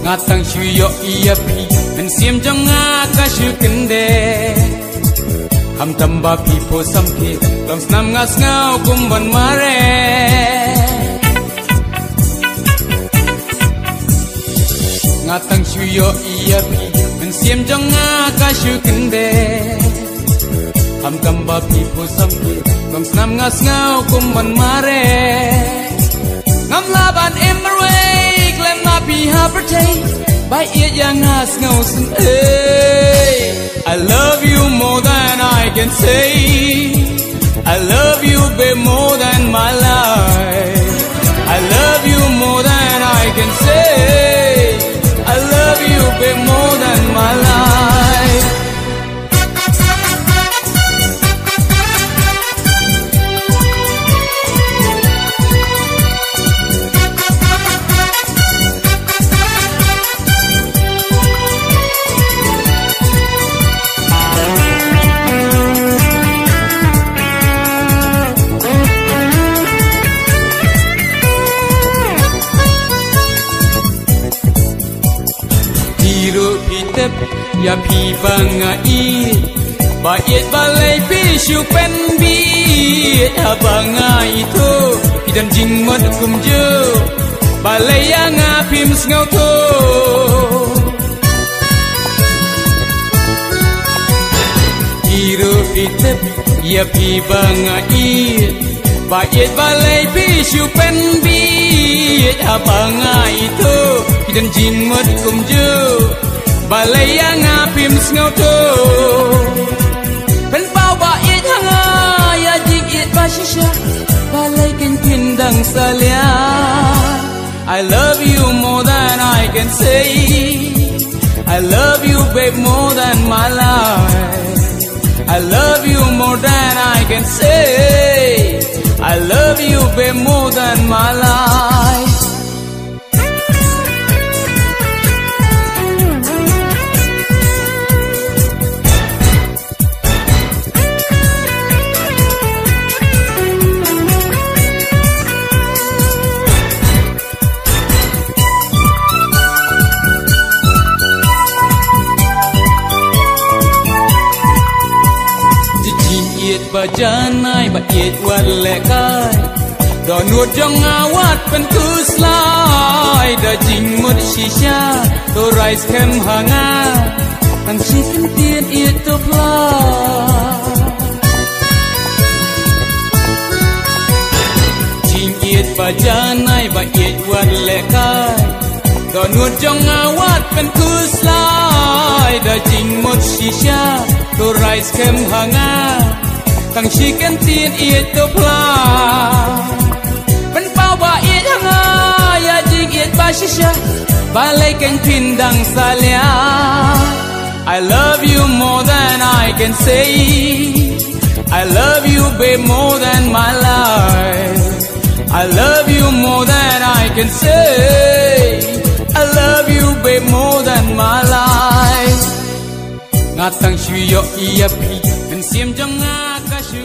ngatang shuyo iya pi men siam jong ka shu kende ham tamba pi po sampi lam snam ngas ngau kum ban mare ngatang shuyo iya pi men siam jong ka shu kende ham tamba pi po sampi lam snam ngas ngau kum ban mare ngam laban emerwe klem na pi ha pertai bai ia yang ngas ngau sun I love you more than I can say I love you babe more than my life I love you more than I can say I love you babe more than my life ya pi bangai ba yet balai pi shu pen bi ha bangai to idan jing mod kum jo balai yang apim ngau to hiro itep ya pi bangai ba yet balai pi shu pen bi ha bangai to idan jing mod kum jo balai yang apim ngau to pen pau ba it hanga ya jig it ba shisha balai ken pindang salia I love you more than I can say I love you babe more than my life I love you more than I can say I love you babe more than my life ba janai ba it wan le kai do nuot jong awat pen ku slai da jing mut shisha do rice kem hanga ang chicken tien it to fly jing it ba janai ba it wan le kai do nuot jong awat pen ku slai da jing mut shisha do rice kem hanga tang chicken tin it to fly pen pau ba it hanga ya jig it ba shisha balai ken pindang salia I love you more than I can say I love you babe more than my life I love you more than I can say I love you babe more than my life ngatang shuyo iya pi pen siam jong ka shu